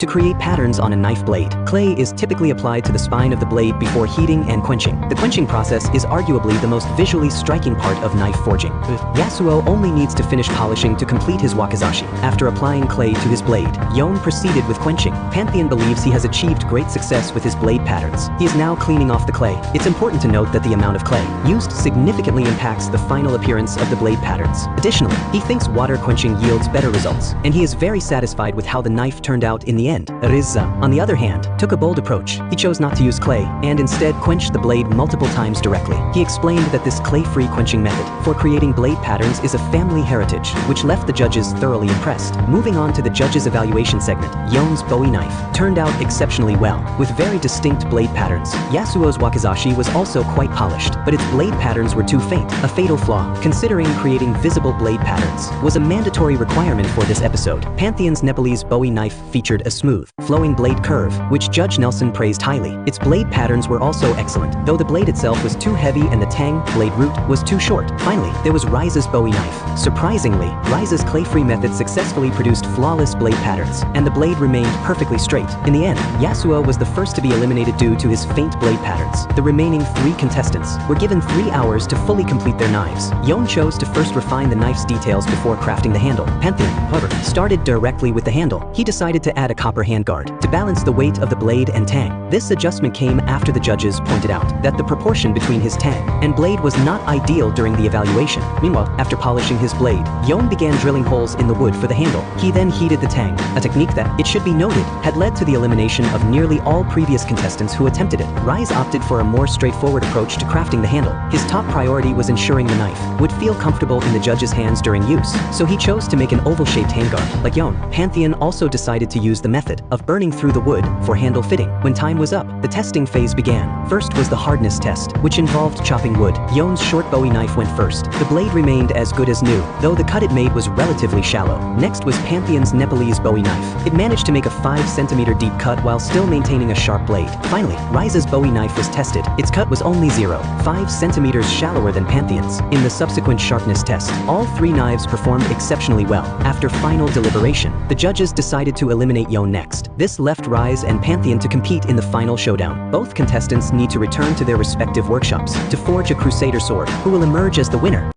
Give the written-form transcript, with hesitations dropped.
To create patterns on a knife blade, clay is typically applied to the spine of the blade before heating and quenching. The quenching process is arguably the most visually striking part of knife forging. Yasuo only needs to finish polishing to complete his wakizashi. After applying clay to his blade, Yon proceeded with quenching. Pantheon believes he has achieved great success with his blade patterns. He is now cleaning off the clay. It's important to note that the amount of clay used significantly impacts the final appearance of the blade patterns. Additionally, he thinks water quenching yields better results, and he is very satisfied with how the knife turned out in the end. Rizza, on the other hand, took a bold approach. He chose not to use clay, and instead quenched the blade multiple times directly. He explained that this clay-free quenching method for creating blade patterns is a family heritage, which left the judges thoroughly impressed. Moving on to the judges' evaluation segment, Yon's Bowie knife turned out exceptionally well, with very distinct blade patterns. Yasuo's wakizashi was also quite polished, but its blade patterns were too faint, a fatal flaw, considering creating visible blade patterns was a mandatory requirement for this episode. Pantheon's Nepalese Bowie knife featured a smooth, flowing blade curve, which Judge Nelson praised highly. Its blade patterns were also excellent, though the blade itself was too heavy and the tang blade root was too short. Finally, there was Rise's Bowie knife. Surprisingly, Rise's clay-free method successfully produced flawless blade patterns, and the blade remained perfectly straight. In the end, Yasuo was the first to be eliminated due to his faint blade patterns. The remaining 3 contestants were given 3 hours to fully complete their knives. Yon chose to first refine the knife's details before crafting the handle. Pantheon, however, started directly with the handle. He decided to add a copper handguard to balance the weight of the blade and tang. This adjustment came after the judges pointed out that the proportion between his tang and blade was not ideal during the evaluation. Meanwhile, after polishing his blade, Yon began drilling holes in the wood for the handle. He then heated the tang, a technique that, it should be noted, had led to the elimination of nearly all previous contestants who attempted it. Rise opted for a more straightforward approach to crafting the handle. His top priority was ensuring the knife would feel comfortable in the judges' hands during use, so he chose to make an oval-shaped handguard. Like Yon, Pantheon also decided to use the method of burning through the wood for handle fitting. When time was up, the testing phase began. First was the hardness test, which involved chopping wood. Yon's short Bowie knife went first. The blade remained as good as new, though the cut it made was relatively shallow. Next was Pantheon's Nepalese Bowie knife. It managed to make a 5-centimeter deep cut while still maintaining a sharp blade. Finally, Rise's Bowie knife was tested. Its cut was only 0.5 centimeters shallower than Pantheon's. In the subsequent sharpness test, all 3 knives performed exceptionally well. After final deliberation, the judges decided to eliminate Yon next. This left Rise and Pantheon to compete in the final showdown. Both contestants need to return to their respective workshops to forge a Crusader sword, who will emerge as the winner.